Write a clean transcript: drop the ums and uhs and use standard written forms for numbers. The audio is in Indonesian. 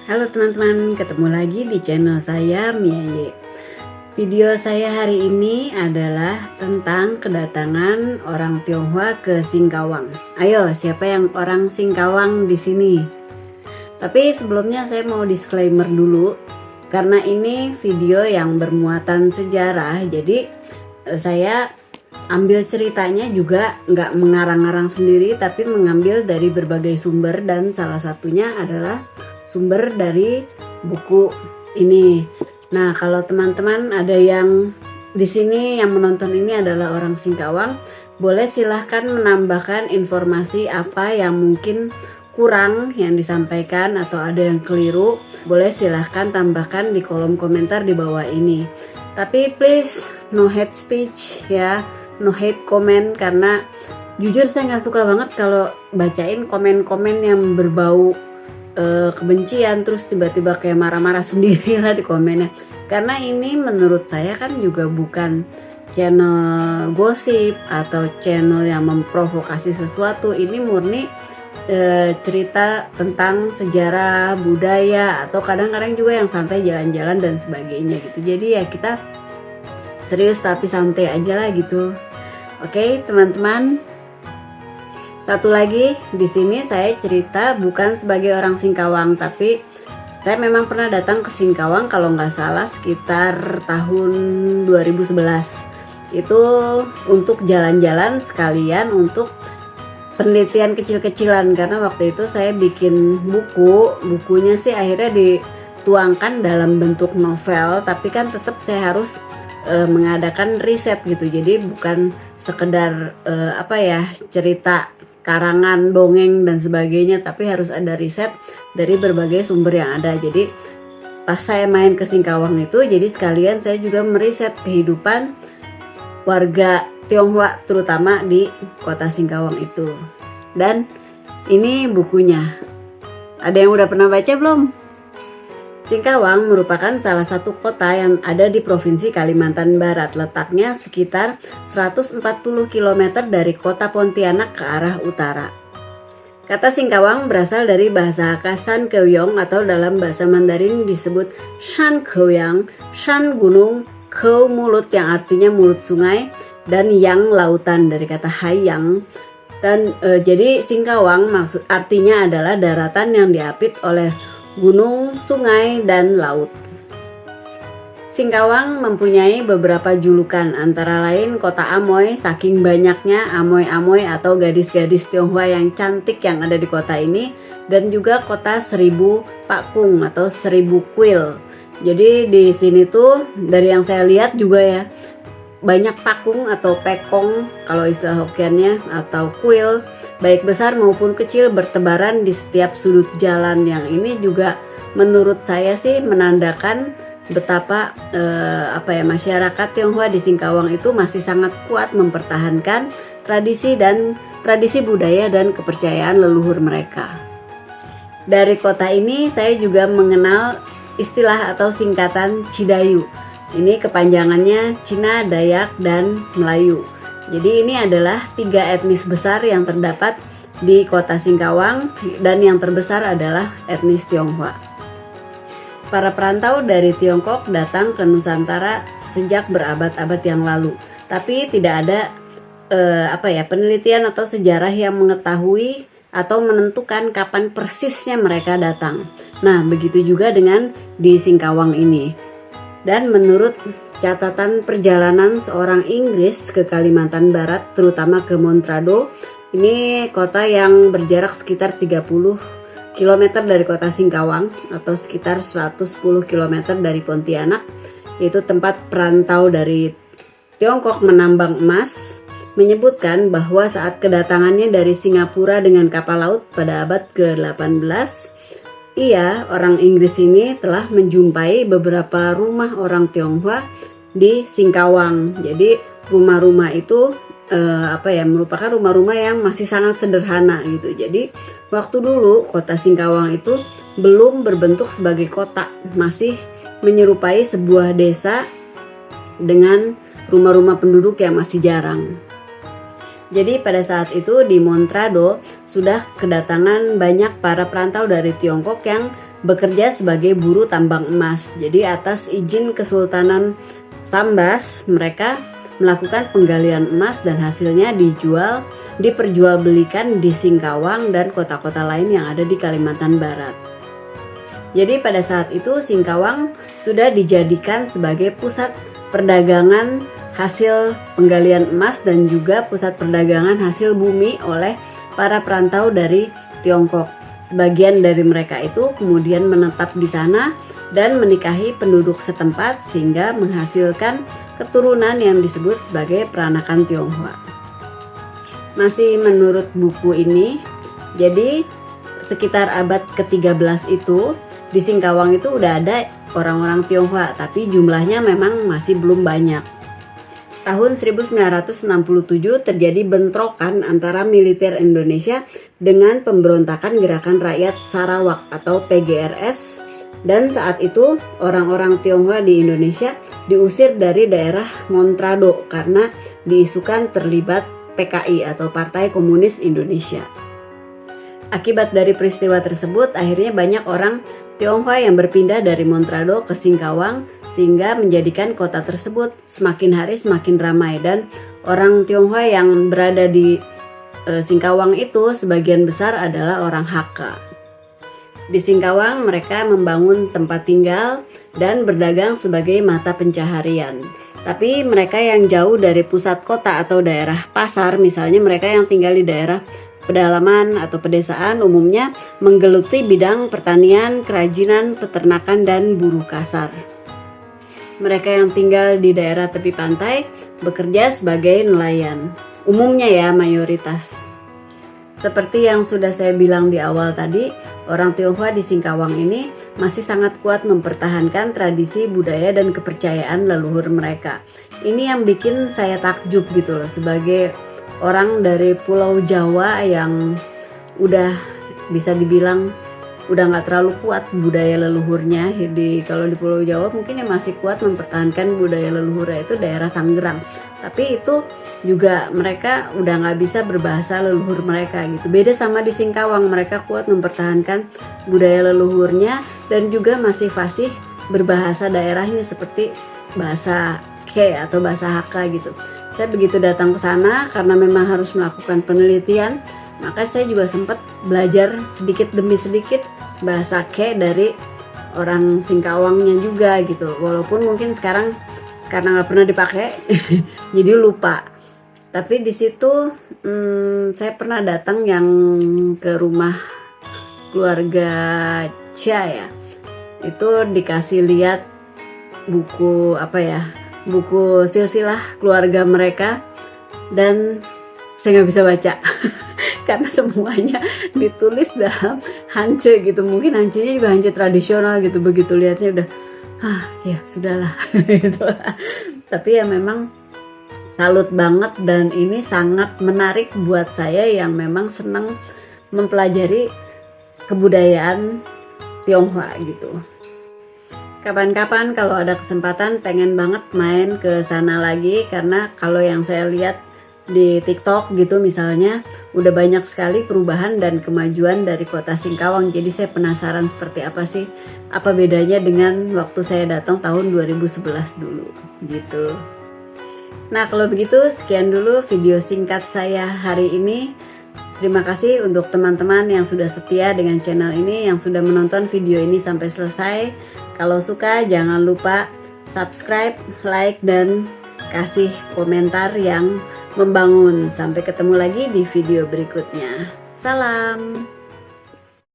Halo teman-teman, ketemu lagi di channel saya Miaye. Video saya hari ini adalah tentang kedatangan orang Tionghoa ke Singkawang. Ayo, siapa yang orang Singkawang di sini? Tapi sebelumnya saya mau disclaimer dulu, karena ini video yang bermuatan sejarah, jadi saya ambil ceritanya juga nggak mengarang-arang sendiri, tapi mengambil dari berbagai sumber dan salah satunya adalah sumber dari buku ini. Nah, kalau teman-teman ada yang di sini yang menonton ini adalah orang Singkawang, boleh silahkan menambahkan informasi apa yang mungkin kurang yang disampaikan atau ada yang keliru, boleh silahkan tambahkan di kolom komentar di bawah ini. Tapi please no hate speech ya, no hate comment, karena jujur saya nggak suka banget kalau bacain komen-komen yang berbau kebencian, terus tiba-tiba kayak marah-marah sendiri lah di komennya. Karena ini menurut saya kan juga bukan channel gosip atau channel yang memprovokasi sesuatu. Ini murni cerita tentang sejarah, budaya, atau kadang-kadang juga yang santai jalan-jalan dan sebagainya gitu. Jadi ya kita serius tapi santai aja lah gitu. Oke, teman-teman. Satu lagi, di sini saya cerita bukan sebagai orang Singkawang, tapi saya memang pernah datang ke Singkawang kalau nggak salah sekitar tahun 2011. Itu untuk jalan-jalan sekalian untuk penelitian kecil-kecilan, karena waktu itu saya bikin bukunya sih akhirnya dituangkan dalam bentuk novel, tapi kan tetap saya harus mengadakan riset gitu. Jadi bukan sekedar cerita karangan, dongeng dan sebagainya, tapi harus ada riset dari berbagai sumber yang ada. Jadi pas saya main ke Singkawang itu, jadi sekalian saya juga meriset kehidupan warga Tionghoa terutama di kota Singkawang itu. Dan ini bukunya. Ada yang udah pernah baca belum? Singkawang merupakan salah satu kota yang ada di Provinsi Kalimantan Barat. Letaknya sekitar 140 km dari kota Pontianak ke arah utara. Kata Singkawang berasal dari bahasa San Keuyong atau dalam bahasa Mandarin disebut Shan Keuyang, Shan gunung, Keu mulut yang artinya mulut sungai, dan Yang lautan dari kata Haiyang. Dan jadi Singkawang maksud artinya adalah daratan yang diapit oleh gunung, sungai, dan laut. Singkawang mempunyai beberapa julukan, antara lain kota Amoy, saking banyaknya amoy-amoy atau gadis-gadis Tionghoa yang cantik yang ada di kota ini, dan juga kota 1000 pakung atau 1000 kuil. Jadi di sini tuh dari yang saya lihat juga ya, banyak pakung atau pekong kalau istilah Hokkiannya, atau kuil baik besar maupun kecil bertebaran di setiap sudut jalan. Yang ini juga menurut saya sih menandakan betapa masyarakat Tionghoa di Singkawang itu masih sangat kuat mempertahankan tradisi budaya dan kepercayaan leluhur mereka. Dari kota ini saya juga mengenal istilah atau singkatan Cidayu. Ini kepanjangannya Cina, Dayak, dan Melayu. Jadi ini adalah 3 etnis besar yang terdapat di kota Singkawang, dan yang terbesar adalah etnis Tionghoa. Para perantau dari Tiongkok datang ke Nusantara sejak berabad-abad yang lalu, tapi tidak ada penelitian atau sejarah yang mengetahui atau menentukan kapan persisnya mereka datang. Nah, begitu juga dengan di Singkawang ini. Dan menurut catatan perjalanan seorang Inggris ke Kalimantan Barat, terutama ke Montrado, ini kota yang berjarak sekitar 30 km dari kota Singkawang atau sekitar 110 km dari Pontianak, yaitu tempat perantau dari Tiongkok menambang emas, menyebutkan bahwa saat kedatangannya dari Singapura dengan kapal laut pada abad ke-18, orang Inggris ini telah menjumpai beberapa rumah orang Tionghoa di Singkawang. Jadi rumah-rumah itu merupakan rumah-rumah yang masih sangat sederhana gitu. Jadi waktu dulu kota Singkawang itu belum berbentuk sebagai kota, masih menyerupai sebuah desa dengan rumah-rumah penduduk yang masih jarang. Jadi pada saat itu di Montrado sudah kedatangan banyak para perantau dari Tiongkok yang bekerja sebagai buruh tambang emas. Jadi atas izin Kesultanan Sambas, mereka melakukan penggalian emas dan hasilnya diperjualbelikan di Singkawang dan kota-kota lain yang ada di Kalimantan Barat. Jadi pada saat itu Singkawang sudah dijadikan sebagai pusat perdagangan hasil penggalian emas dan juga pusat perdagangan hasil bumi oleh para perantau dari Tiongkok. Sebagian dari mereka itu kemudian menetap di sana dan menikahi penduduk setempat sehingga menghasilkan keturunan yang disebut sebagai peranakan Tionghoa. Masih menurut buku ini, jadi sekitar abad ke-13 itu di Singkawang itu udah ada orang-orang Tionghoa, tapi jumlahnya memang masih belum banyak. Tahun 1967 terjadi bentrokan antara militer Indonesia dengan pemberontakan Gerakan Rakyat Sarawak atau PGRS, dan saat itu orang-orang Tionghoa di Indonesia diusir dari daerah Montrado karena diisukan terlibat PKI atau Partai Komunis Indonesia. Akibat dari peristiwa tersebut, akhirnya banyak orang Tionghoa yang berpindah dari Montrado ke Singkawang sehingga menjadikan kota tersebut semakin hari semakin ramai, dan orang Tionghoa yang berada di Singkawang itu sebagian besar adalah orang Hakka. Di Singkawang mereka membangun tempat tinggal dan berdagang sebagai mata pencaharian. Tapi mereka yang jauh dari pusat kota atau daerah pasar, misalnya mereka yang tinggal di daerah pedalaman atau pedesaan, umumnya menggeluti bidang pertanian, kerajinan, peternakan, dan buruh kasar. Mereka yang tinggal di daerah tepi pantai bekerja sebagai nelayan, umumnya ya mayoritas. Seperti yang sudah saya bilang di awal tadi, orang Tionghoa di Singkawang ini masih sangat kuat mempertahankan tradisi, budaya, dan kepercayaan leluhur mereka. Ini yang bikin saya takjub gitu loh, sebagai orang dari Pulau Jawa yang udah bisa dibilang udah nggak terlalu kuat budaya leluhurnya. Kalau di Pulau Jawa mungkin yang masih kuat mempertahankan budaya leluhurnya itu daerah Tangerang. Tapi itu juga mereka udah nggak bisa berbahasa leluhur mereka gitu. Beda sama di Singkawang, mereka kuat mempertahankan budaya leluhurnya dan juga masih fasih berbahasa daerahnya seperti bahasa Ke atau bahasa Hakka gitu. Saya begitu datang ke sana karena memang harus melakukan penelitian, maka saya juga sempat belajar sedikit demi sedikit bahasa Ke dari orang Singkawangnya juga gitu. Walaupun mungkin sekarang karena nggak pernah dipakai jadi lupa. Tapi di situ saya pernah datang yang ke rumah keluarga Chia ya, itu dikasih lihat buku buku silsilah keluarga mereka, dan saya nggak bisa baca karena semuanya ditulis dalam Hanje gitu. Mungkin Hanjenya juga Hanje tradisional gitu, begitu lihatnya udah ya sudahlah gitu. Tapi ya memang salut banget, dan ini sangat menarik buat saya yang memang senang mempelajari kebudayaan Tionghoa gitu. Kapan-kapan kalau ada kesempatan pengen banget main ke sana lagi, karena kalau yang saya lihat di TikTok gitu misalnya udah banyak sekali perubahan dan kemajuan dari kota Singkawang. Jadi saya penasaran seperti apa sih, apa bedanya dengan waktu saya datang tahun 2011 dulu gitu. Nah kalau begitu sekian dulu video singkat saya hari ini. Terima kasih untuk teman-teman yang sudah setia dengan channel ini, yang sudah menonton video ini sampai selesai. Kalau suka jangan lupa subscribe, like, dan kasih komentar yang membangun. Sampai ketemu lagi di video berikutnya. Salam.